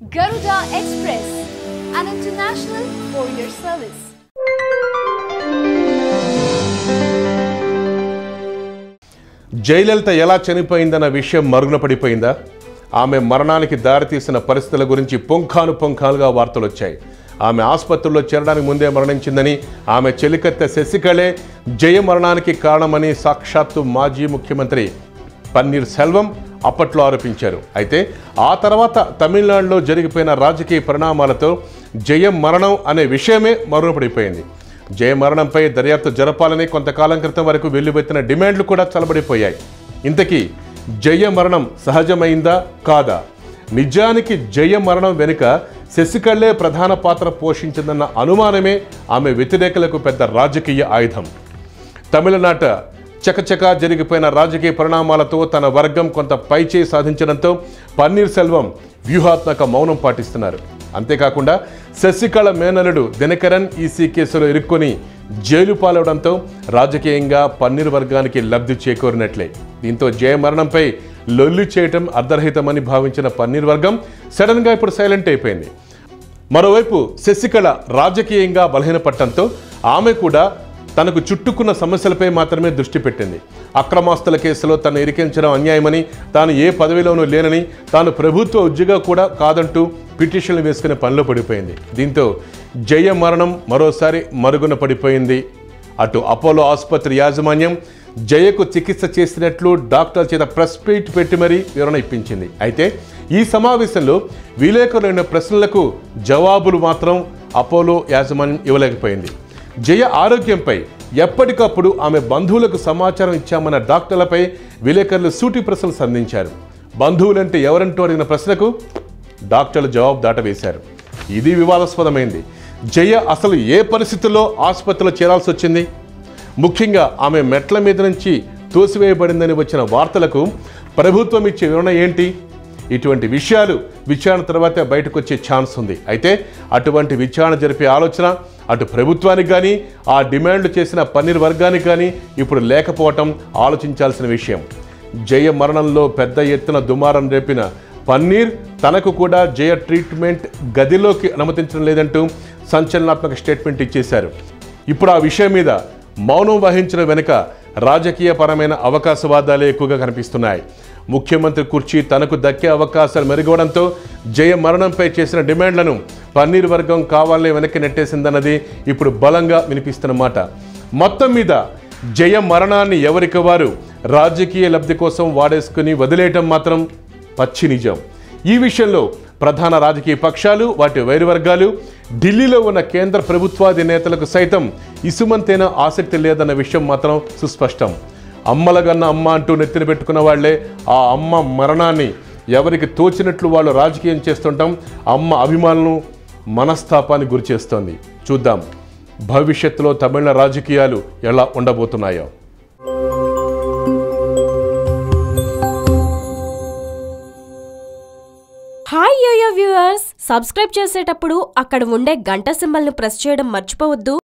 Garuda Express, an international courier service. Jayalalithaa ఎలా చనిపోయిందన్న విషయం మరుగున పడిపోయిందా? ఆమె మరణానికి దారితీసిన పరిస్థితుల గురించి పుంఖానుగా వార్తలు వచ్చాయి. ఆమె ఆసుపత్రిలో చేరడానికి ముందే మరణించిందని, ఆమె చెలికత్తె శశికళే జయ మరణానికి కారణమని సాక్షాత్తు మాజీ ముఖ్యమంత్రి పన్నీర్ సెల్వం అప్పట్లో ఆరోపించారు. అయితే ఆ తర్వాత తమిళనాడులో జరిగిపోయిన రాజకీయ పరిణామాలతో జయ మరణం అనే విషయమే మరుగున పడిపోయింది. జయ మరణంపై దర్యాప్తు జరపాలని కొంతకాలం క్రితం వరకు వెల్లువెత్తిన డిమాండ్లు కూడా చలబడిపోయాయి. ఇంతకీ జయ మరణం సహజమైందా కాదా? నిజానికి జయ మరణం వెనుక శశికళే ప్రధాన పాత్ర పోషించిందన్న అనుమానమే ఆమె వ్యతిరేకులకు పెద్ద రాజకీయ ఆయుధం. తమిళనాట చకచకా జరిగిపోయిన రాజకీయ పరిణామాలతో తన వర్గం కొంత పైచేయి సాధించడంతో పన్నీర్ సెల్వం వ్యూహాత్మక మౌనం పాటిస్తున్నారు. అంతేకాకుండా శశికళ మేనలుడు దినకరన్ ఈసీ కేసులో ఇరుక్కొని జైలు పాలవడంతో రాజకీయంగా పన్నీర్ వర్గానికి లబ్ధి చేకూరినట్లే. దీంతో జయ మరణంపై లొల్లి చేయటం అర్ధరహితమని భావించిన పన్నీర్ వర్గం సడన్గా ఇప్పుడు సైలెంట్ అయిపోయింది. మరోవైపు శశికళ రాజకీయంగా బలహీనపడటంతో ఆమె కూడా తనకు చుట్టుకున్న సమస్యలపై మాత్రమే దృష్టి పెట్టింది. అక్రమాస్తుల కేసులో తను ఇరికించడం అన్యాయమని, తాను ఏ పదవిలోనూ లేనని, తాను ప్రభుత్వ ఉద్యోగం కూడా కాదంటూ పిటిషన్లు వేసుకునే పనిలో పడిపోయింది. దీంతో జయ మరణం మరోసారి మరుగున పడిపోయింది. అటు అపోలో ఆసుపత్రి యాజమాన్యం జయకు చికిత్స చేసినట్లు డాక్టర్ చేత ప్రెస్ మీట్ పెట్టి మరీ వివరణ ఇప్పించింది. అయితే ఈ సమావేశంలో విలేకరులైన ప్రశ్నలకు జవాబులు మాత్రం అపోలో యాజమాన్యం ఇవ్వలేకపోయింది. జయ ఆరోగ్యంపై ఎప్పటికప్పుడు ఆమె బంధువులకు సమాచారం ఇచ్చామన్న డాక్టర్లపై విలేకరులు సూటి ప్రశ్నలు సంధించారు. బంధువులంటే ఎవరంటూ అడిగిన ప్రశ్నకు డాక్టర్లు జవాబు దాటవేశారు. ఇది వివాదాస్పదమైంది. జయ అసలు ఏ పరిస్థితుల్లో ఆసుపత్రిలో చేరాల్సి వచ్చింది? ముఖ్యంగా ఆమె మెట్ల మీద నుంచి తోసివేయబడిందని వచ్చిన వార్తలకు ప్రభుత్వం ఇచ్చే వివరణ ఏంటి? ఇటువంటి విషయాలు విచారణ తర్వాతే బయటకు వచ్చే ఛాన్స్ ఉంది. అయితే అటువంటి విచారణ జరిపే ఆలోచన అటు ప్రభుత్వానికి కానీ, ఆ డిమాండ్లు చేసిన పన్నీర్ వర్గానికి కానీ ఇప్పుడు లేకపోవటం ఆలోచించాల్సిన విషయం. జయ మరణంలో పెద్ద ఎత్తున దుమారం రేపిన పన్నీర్ తనకు కూడా జయ ట్రీట్మెంట్ గదిలోకి అనుమతించడం లేదంటూ సంచలనాత్మక స్టేట్మెంట్ ఇచ్చేశారు. ఇప్పుడు ఆ విషయం మీద మౌనం వహించిన వెనుక రాజకీయపరమైన అవకాశవాదాలే ఎక్కువగా కనిపిస్తున్నాయి. ముఖ్యమంత్రి కుర్చీ తనకు దక్కే అవకాశాలు మెరుగవడంతో జయ మరణంపై చేసిన డిమాండ్లను పన్నీర్ వర్గం కావాలనే వెనక్కి నెట్టేసిందన్నది ఇప్పుడు బలంగా వినిపిస్తున్నమాట. మొత్తం మీద జయ మరణాన్ని ఎవరికి వారు రాజకీయ లబ్ధి కోసం వాడేసుకుని వదిలేయటం మాత్రం పచ్చి నిజం. ఈ విషయంలో ప్రధాన రాజకీయ పక్షాలు, వాటి వైరు వర్గాలు, ఢిల్లీలో ఉన్న కేంద్ర ప్రభుత్వాధినేతలకు సైతం ఇసుమంతైన ఆసక్తి లేదన్న విషయం మాత్రం సుస్పష్టం. అమ్మలగన్న అమ్మ అంటూ నెత్తిన పెట్టుకున్న వాళ్లే ఆ అమ్మ మరణాన్ని ఎవరికి తోచినట్లు వాళ్ళు రాజకీయం చేస్తుంటాం. అమ్మ అభిమానులను మనస్తాపానికి గురి చేస్తోంది. చూద్దాం భవిష్యత్తులో తమిళ రాజకీయాలు ఎలా ఉండబోతున్నాయో. హాయ్ యోయో వ్యూవర్స్, సబ్స్క్రైబ్ చేసేటప్పుడు అక్కడ ఉండే గంట సింబల్ను ప్రెస్ చేయడం మర్చిపోవద్దు.